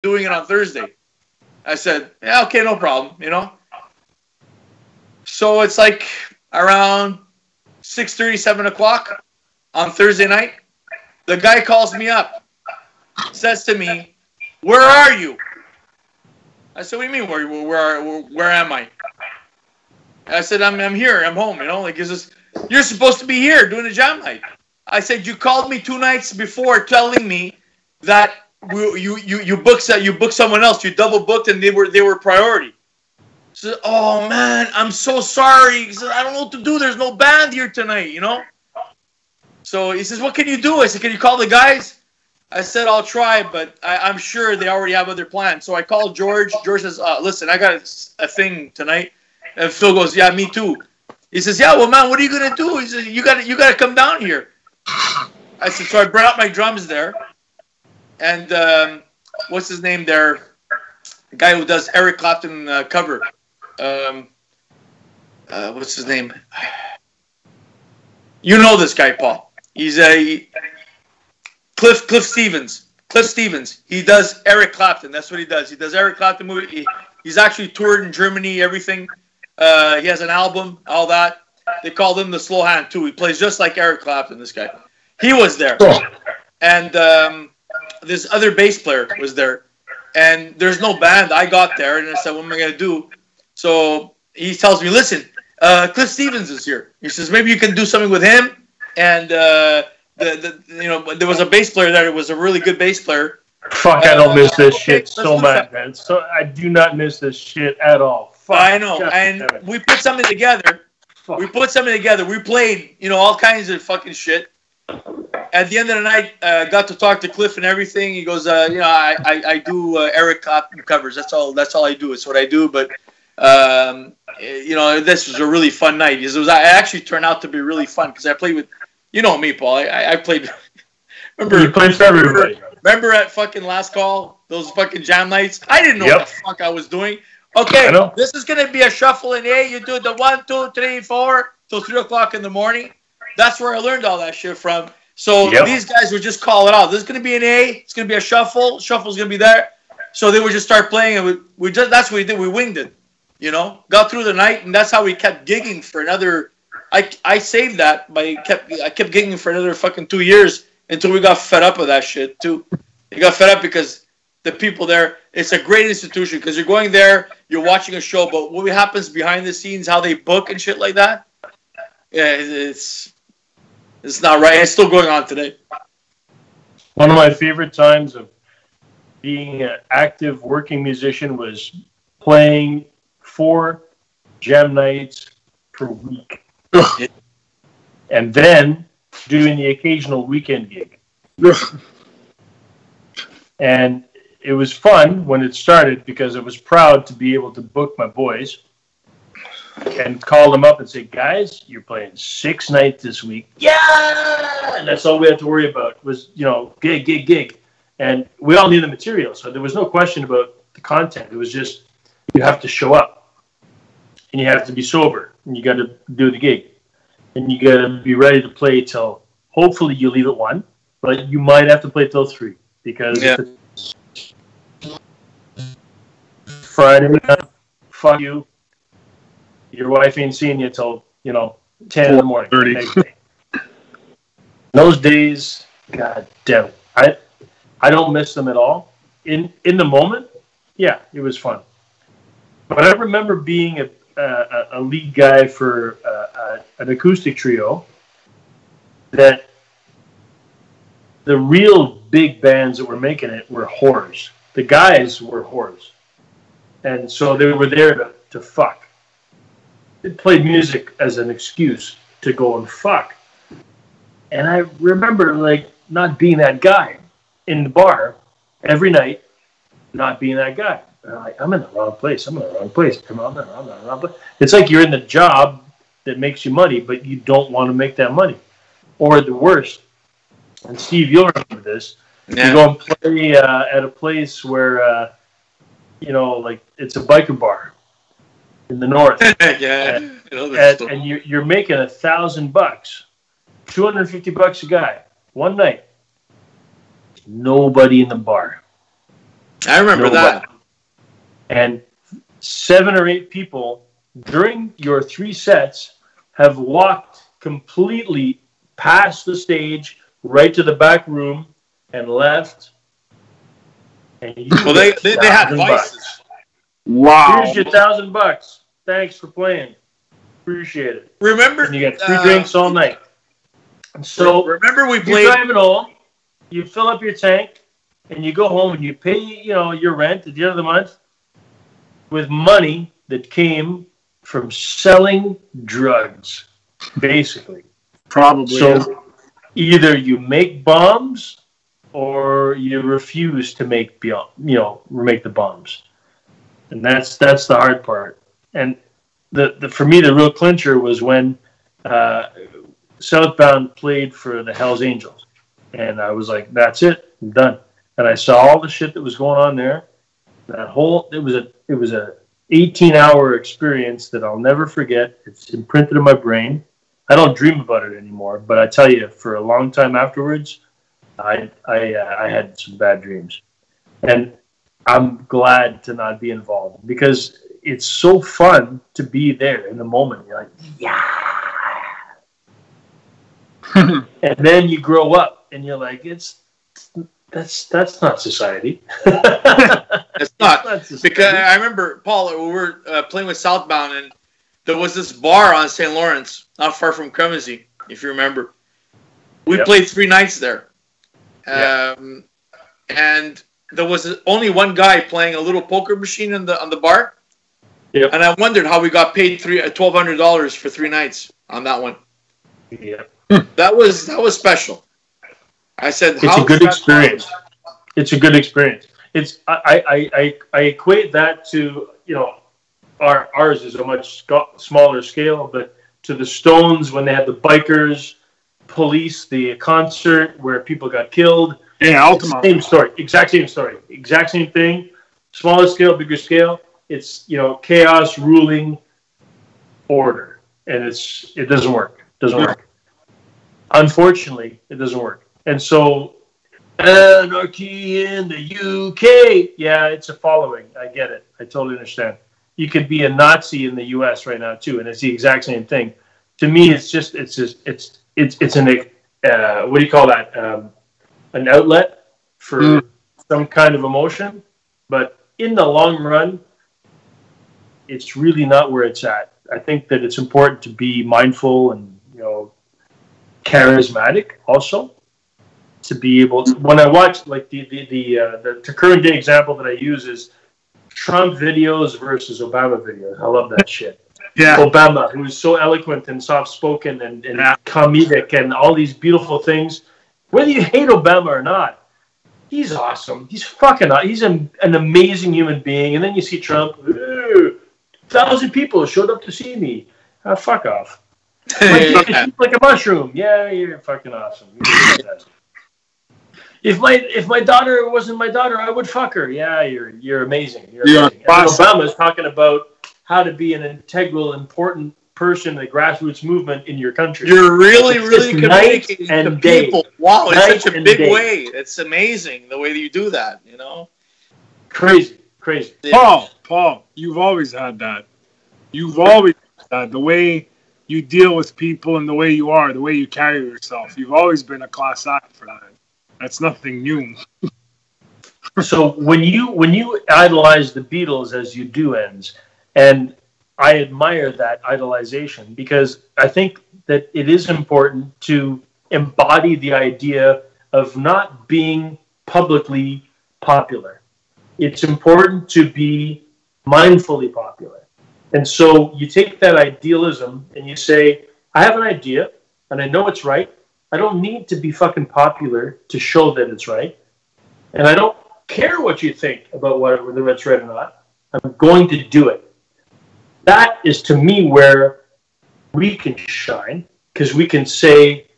doing it on Thursday. I said, yeah, okay, no problem, you know. So it's like around 6:30, 7 o'clock on Thursday night. The guy calls me up, says to me, "Where are you?" I said, "What do you mean? Where am I?" I said, "I'm here. I'm home." You know, like, you're supposed to be here doing a jam night. I said, "You called me 2 nights before, telling me that you booked someone else. You double booked, and they were priority." I said, "Oh man, I'm so sorry." He said, "I don't know what to do. There's no band here tonight, you know." So he says, "What can you do?" I said, "Can you call the guys?" I said, "I'll try, but I'm sure they already have other plans." So I called George. George says, "Listen, I got a thing tonight." And Phil goes, "Yeah, me too." He says, "Yeah, well, man, what are you gonna do?" He says, "You gotta come down here." I said, so I brought out my drums there, and what's his name there? The guy who does Eric Clapton cover. What's his name? You know this guy, Paul. He's Cliff Stevens. Cliff Stevens. He does Eric Clapton. That's what he does. He does Eric Clapton movie. He's actually toured in Germany, everything. He has an album, all that. They called him the slow hand, too. He plays just like Eric Clapton, this guy. He was there. And this other bass player was there. And there's no band. I got there, and I said, what am I going to do? So he tells me, listen, Cliff Stevens is here. He says, maybe you can do something with him. And there was a bass player there. It was a really good bass player. Fuck, I don't miss this shit so much, man. So I do not miss this shit at all. Fuck, I know. And we put something together. Fuck. We played, all kinds of fucking shit. At the end of the night, got to talk to Cliff and everything. He goes, I do Eric Clapton covers. That's all I do. It's what I do. But this was a really fun night. It actually turned out to be really fun because I played with, you know me, Paul. I played. Remember, you played for everybody. Remember at fucking Last Call, those fucking jam nights? I didn't know what the fuck I was doing. Okay, this is gonna be a shuffle in A. You do the 1, 2, 3, 4 till 3 o'clock in the morning. That's where I learned all that shit from. So these guys would just call it out. This is gonna be an A. It's gonna be a shuffle. Shuffle's gonna be there. So they would just start playing, and that's what we did. We winged it. Got through the night, and that's how we kept gigging for another. I saved that I kept gigging for another fucking 2 years until we got fed up with that shit too. We got fed up because the people there. It's a great institution because you're going there, you're watching a show, but what happens behind the scenes, how they book and shit like that, yeah, it's not right. It's still going on today. One of my favorite times of being an active working musician was playing 4 jam nights per week. And then doing the occasional weekend gig. And it was fun when it started because I was proud to be able to book my boys and call them up and say, guys, you're playing 6 nights this week. Yeah! And that's all we had to worry about was, gig. And we all knew the material, so there was no question about the content. It was just, you have to show up. And you have to be sober. And you got to do the gig. And you got to be ready to play till, hopefully you leave at 1, but you might have to play till 3. Because if it's Friday night, fuck you. Your wife ain't seeing you till, 10 in the morning. 30. Those days, god damn it. I don't miss them at all. In the moment, yeah, it was fun. But I remember being a lead guy for an acoustic trio that the real big bands that were making it were whores. The guys were whores. And so they were there to fuck. They played music as an excuse to go and fuck. And I remember, not being that guy in the bar every night, not being that guy. And I'm in the wrong place. I'm in the wrong place. I'm in the wrong place. It's like you're in the job that makes you money, but you don't want to make that money. Or the worst, and Steve, you'll remember this. Yeah. You go and play at a place where, it's a biker bar in the north. Yeah. And you're making $1,000, $250 a guy, one night. Nobody in the bar. I remember that. And 7 or 8 people during your 3 sets have walked completely past the stage, right to the back room, and left. And well, they had vices. Wow. Here's your $1,000. Thanks for playing. Appreciate it. Remember, and you get free drinks all night. And so remember we played. You're driving home, you fill up your tank, and you go home and you pay, your rent at the end of the month with money that came from selling drugs, basically. Probably. So either you make bombs or you refuse to make the bombs. And that's the hard part. And for me, the real clincher was when Southbound played for the Hells Angels. And I was like, that's it, I'm done. And I saw all the shit that was going on there. It was a 18-hour experience that I'll never forget. It's imprinted in my brain. I don't dream about it anymore, but I tell you, for a long time afterwards, I had some bad dreams. And I'm glad to not be involved because it's so fun to be there in the moment. You're like, yeah. And then you grow up and you're like, that's not society. It's not. Because I remember, Paul, we were playing with Southbound, and there was this bar on St. Lawrence, not far from Cremazy, if you remember. We played 3 nights there. And there was only one guy playing a little poker machine on the bar. Yep. And I wondered how we got paid $1,200 for 3 nights on that one. Yeah. That was special. I said, it's a good experience. It's a good experience. It's I equate that to ours is a much smaller scale, but to the Stones when they had the bikers, Police, the concert where people got killed. Yeah, Ultima. Same story, exact same story, exact same thing. Smaller scale, bigger scale. It's chaos ruling order, and it doesn't work. Unfortunately, it doesn't work. And so, anarchy in the UK. Yeah, it's a following. I get it. I totally understand. You could be a Nazi in the US right now too, and it's the exact same thing. To me, it's an what do you call that? An outlet for some kind of emotion. But in the long run, it's really not where it's at. I think that it's important to be mindful and charismatic also. To be able to, when I watch like the current day example that I use is Trump videos versus Obama videos. I love that shit. Yeah. Obama, who is so eloquent and soft-spoken and comedic and all these beautiful things. Whether you hate Obama or not, he's awesome. He's fucking awesome. He's an amazing human being. And then you see Trump, 1,000 people showed up to see me. Fuck off. Like a mushroom. Yeah, you're fucking awesome. If my daughter wasn't my daughter, I would fuck her. Yeah, you're amazing. You're amazing. And Obama's talking about how to be an integral, important person in the grassroots movement in your country. You're really communicating to people. Wow, it's such a big way. It's amazing the way that you do that. Crazy. Yeah. Paul, you've always had that. You've always had the way you deal with people and the way you are, the way you carry yourself. You've always been a class act for that. That's nothing new. So when you idolize the Beatles as you do, Enz, and I admire that idolization because I think that it is important to embody the idea of not being publicly popular. It's important to be mindfully popular. And so you take that idealism and you say, I have an idea and I know it's right. I don't need to be fucking popular to show that it's right. And I don't care what you think about whether it's right or not. I'm going to do it. That is, to me, where we can shine, because we can say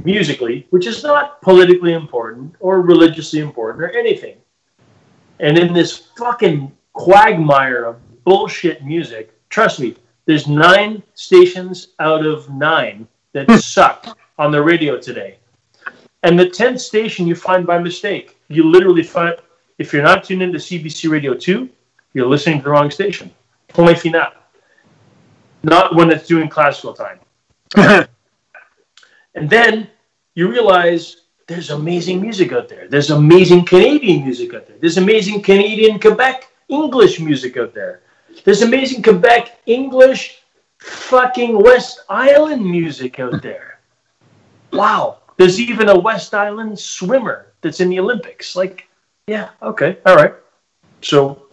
musically, which is not politically important or religiously important or anything. And in this fucking quagmire of bullshit music, trust me, there's 9 stations out of 9 that suck on the radio today. And the 10th station you find by mistake. You literally find, If you're not tuned into CBC Radio 2, you're listening to the wrong station. Point final. Not when it's doing classical time. And then you realize there's amazing music out there. There's amazing Canadian music out there. There's amazing Canadian Quebec English music out there. There's amazing Quebec English fucking West Island music out there. Wow. There's even a West Island swimmer that's in the Olympics. Like, yeah, okay, all right. So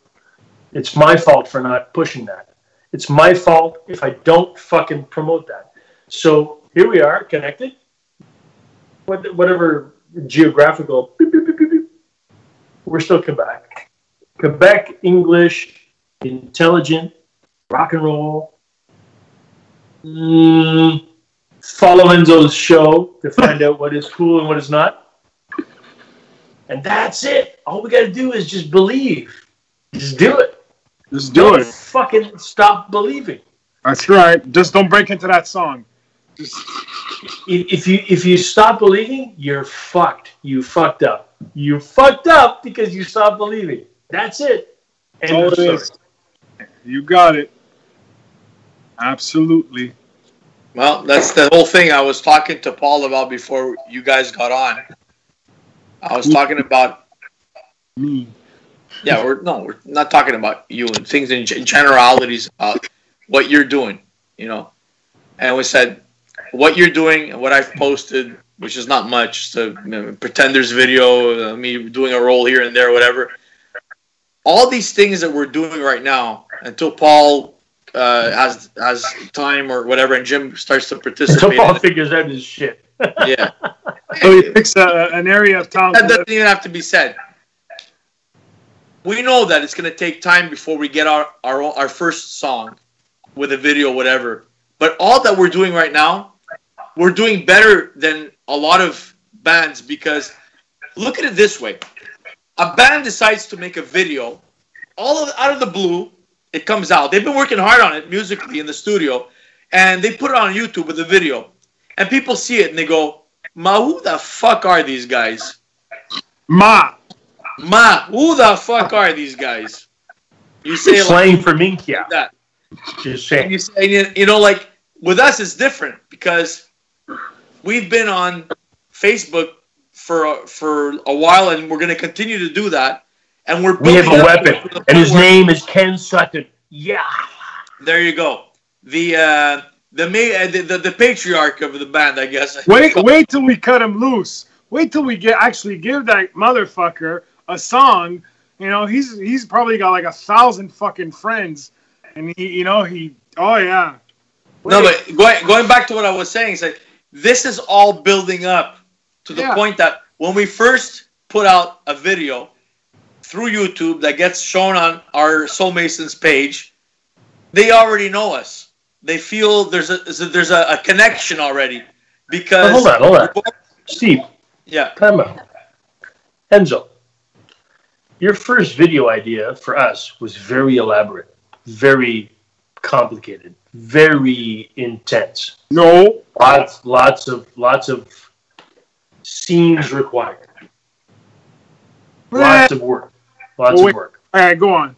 it's my fault for not pushing that. It's my fault if I don't fucking promote that. So here we are, connected. Whatever geographical, beep, beep, beep, beep, beep. We're still Quebec. Quebec, English, intelligent, rock and roll. Follow Enzo's show to find out what is cool and what is not. And that's it. All we got to do is just believe. Just do it. Just do Don't it. fucking stop believing. That's right. Just don't break into that song. Just... If you stop believing, you're fucked. You fucked up. You fucked up because you stopped believing. That's it. End of story. You got it. Absolutely. Well, that's the whole thing I was talking to Paul about before you guys got on. I was talking about me. Yeah, we're not talking about you and things in generalities about what you're doing, you know. And we said what you're doing and what I've posted, which is not much, so Pretenders video, me doing a role here and there, whatever. All these things that we're doing right now, until Paul has time or whatever, and Jim starts to participate. Until Paul figures out his shit. Yeah. So he picks an area of town. That doesn't even have to be said. We know that it's going to take time before we get our first song with a video, whatever. But all that we're doing right now, we're doing better than a lot of bands, because look at it this way. A band decides to make a video out of the blue. It comes out. They've been working hard on it musically in the studio, and they put it on YouTube with a video. And people see it and they go, "Ma, who the fuck are these guys? Ma, who the fuck are these guys?" You say slang like, for minkia. That. Just saying. And you say, you know, like with us, it's different because we've been on Facebook for a while, and we're going to continue to do that. And we have a weapon, and his name is Ken Sutton. Yeah. There you go. The patriarch of the band, I guess. Wait till we cut him loose. Wait till we give that motherfucker a song. You know, he's probably got like 1,000 fucking friends, and oh yeah. Wait. No, but going back to what I was saying, it's like this is all building up to the point that when we first put out a video through YouTube that gets shown on our Soulmasons page, they already know us. They feel there's a connection already because. Hold on, Steve. Yeah. Time out. Enzo, your first video idea for us was very elaborate, very complicated, very intense. No. Lots of scenes required. Lots of work. Lots of work. All right, go on.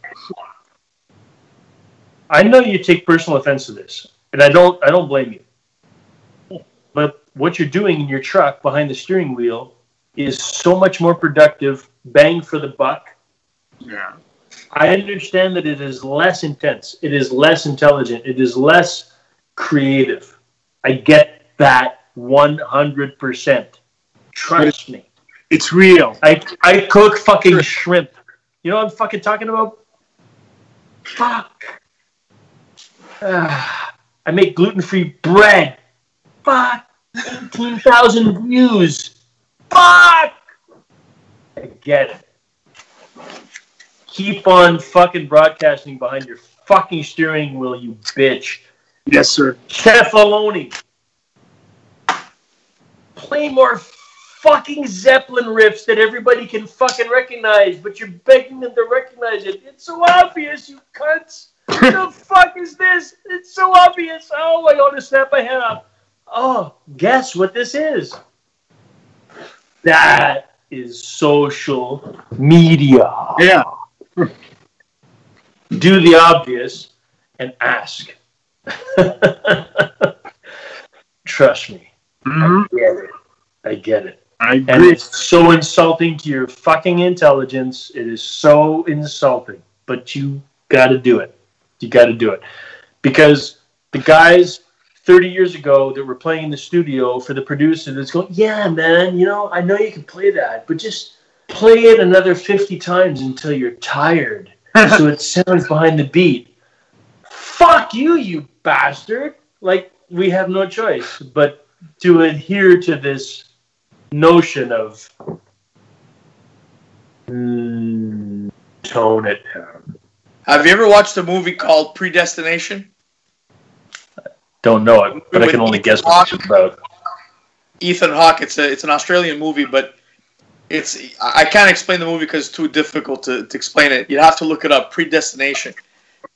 I know you take personal offense to this, and I don't blame you. But what you're doing in your truck behind the steering wheel is so much more productive, bang for the buck. Yeah. I understand that it is less intense, it is less intelligent, it is less creative. I get that 100%. Trust me. It's real. I cook fucking shrimp. You know what I'm fucking talking about? Fuck. I make gluten-free bread. Fuck. 18,000 views. Fuck. I get it. Keep on fucking broadcasting behind your fucking steering wheel, you bitch. Yes, sir. Cefaloni. Play more fucking Zeppelin riffs that everybody can fucking recognize, but you're begging them to recognize it. It's so obvious, you cunts. What the fuck is this? It's so obvious. Oh, I want to snap my head off. Oh, guess what this is? That is social media. Yeah. Do the obvious and ask. Trust me. Mm-hmm. I get it. I agree. And it's so insulting to your fucking intelligence. It is so insulting. But you got to do it. You got to do it. Because the guys 30 years ago that were playing in the studio for the producer that's going, yeah, man, you know, I know you can play that, but just play it another 50 times until you're tired so it sounds behind the beat. Fuck you, you bastard. Like, we have no choice but to adhere to this notion of tone it down. Have you ever watched a movie called Predestination? Don't know it, but I can only guess what it's about. Ethan Hawke. It's an Australian movie, but I can't explain the movie because it's too difficult to explain it. You have to look it up. Predestination.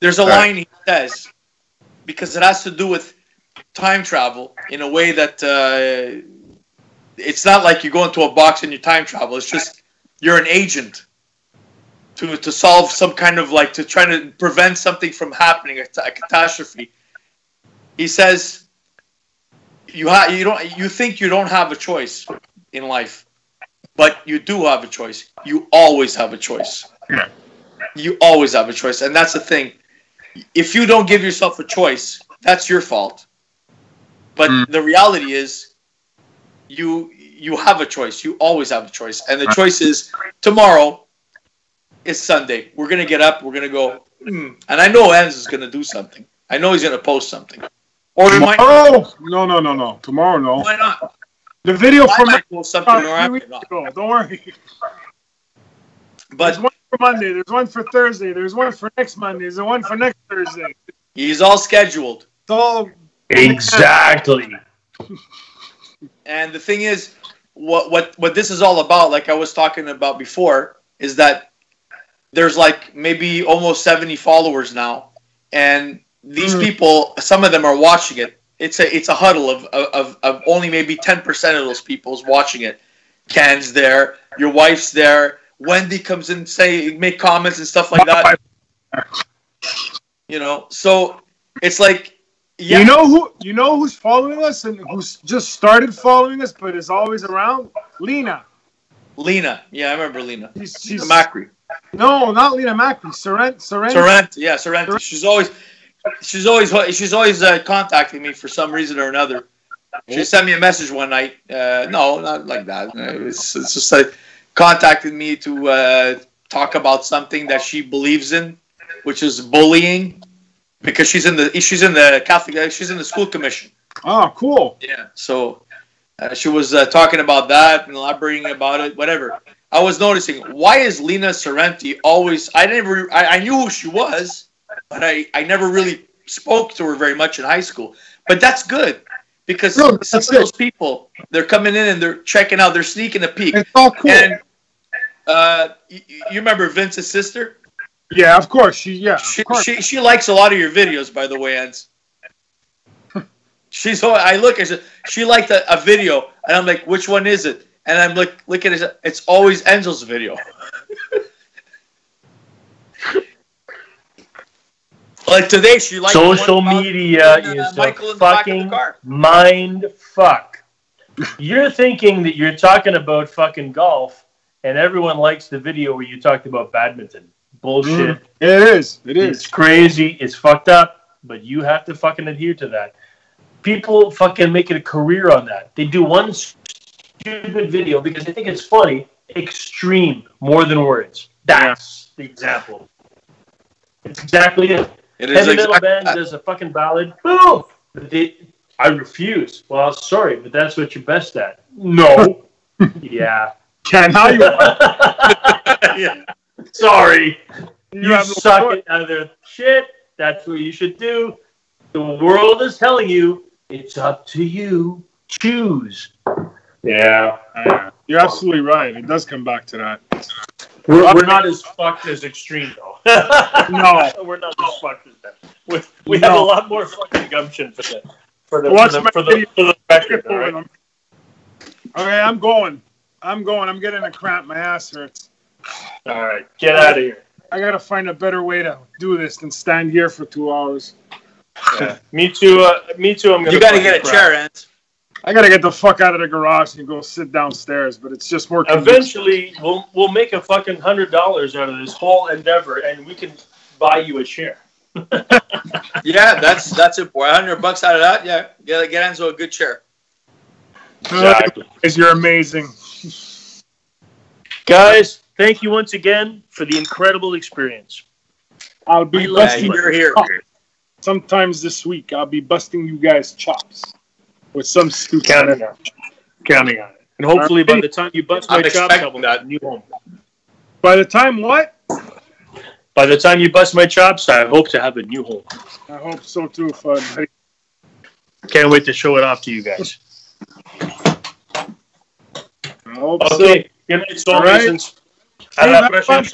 There's a line he says, because it has to do with time travel in a way that it's not like you go into a box and you time travel. It's just you're an agent to solve some kind of to try to prevent something from happening, a catastrophe. He says you think you don't have a choice in life, but you do have a choice. You always have a choice. Yeah. You always have a choice, and that's the thing. If you don't give yourself a choice, that's your fault. But the reality is, you have a choice. You always have a choice, and the choice is tomorrow. It's Sunday. We're gonna get up. We're gonna go. And I know Enz is gonna do something. I know he's gonna post something. Or he might. Oh no! Tomorrow, no. Why not? The video I from might post something or I might not. Don't worry. But there's one for Monday. There's one for Thursday. There's one for next Monday. There's one for next Thursday. he's all scheduled. It's all exactly. And the thing is, what this is all about, like I was talking about before, is that there's maybe almost 70 followers now, and these people, some of them are watching it. It's a huddle of only maybe 10% of those people is watching it. Ken's there, your wife's there, Wendy comes in, make comments and stuff like that. You know, so it's like, yeah. You know who's following us and who's just started following us but is always around? Lena, yeah, I remember Lena. She's Macri. No, not Lena Macri. Sorrent. Yeah, Sorrent. She's always contacting me for some reason or another. She sent me a message one night. No, not like that. It's just contacted me to talk about something that she believes in, which is bullying, because she's in the Catholic. She's in the school commission. Oh, cool. Yeah. So she was talking about that and elaborating about it. Whatever. I was noticing, why is Lena Sorrenti always? I knew who she was, but I never really spoke to her very much in high school. But that's good, because some of those people, they're coming in and they're checking out, they're sneaking a peek. It's all cool. And you remember Vince's sister? Yeah, of course. She likes a lot of your videos, by the way, Enz. She liked a video, and I'm like, which one is it? And I'm like, look at it. It's always Enzo's video. Like today, she liked social media is a fucking mind fuck. You're thinking that you're talking about fucking golf, and everyone likes the video where you talked about badminton. Bullshit. It is. It's crazy. It's fucked up. But you have to fucking adhere to that. People fucking make it a career on that. They do one stupid video because they think it's funny. Extreme, more than words. That's the example. It's exactly it. Heavy metal band does a fucking ballad. Boom! I refuse. Well, sorry, but that's what you're best at. No. Yeah. How you yeah. Sorry. You suck at other shit. That's what you should do. The world is telling you, it's up to you. Choose. Yeah. You're absolutely right. It does come back to that. We're not as fucked as Extreme, though. No. We're not as fucked as that. We have a lot more fucking gumption for the record, right? Okay, I'm going. I'm going. I'm getting a cramp. My ass hurts. All right, get out of here. I gotta find a better way to do this than stand here for 2 hours. Yeah. Me too. Me too. I'm gonna. You got to get a chair, Ant. I gotta get the fuck out of the garage and go sit downstairs. But it's just more. Eventually, we'll make a fucking $100 out of this whole endeavor, and we can buy you a chair. Yeah, that's it, boy. $100 out of that. Yeah, get Enzo a good chair. Exactly. You're amazing. Guys, thank you once again for the incredible experience. I'll be busting you're here. sometimes this week. I'll be busting you guys' chops with some stupid. Counting on it. And hopefully by the time you bust my chops, I'll have a new home. By the time what? By the time you bust my chops, I hope to have a new home. I hope so too, Fud. Can't wait to show it off to you guys. I hope Okay. so. Good night, Soulmasons. À la prochaine.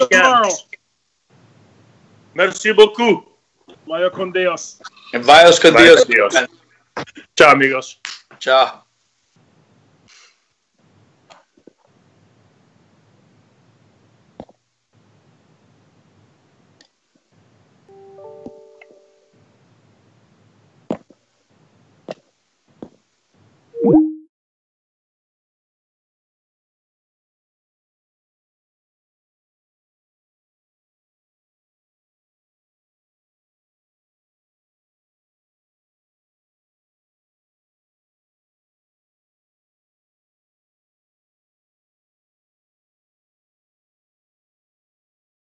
Merci beaucoup. Vaya con Dios. And Vios con Dios. Ciao, amigos. Ciao.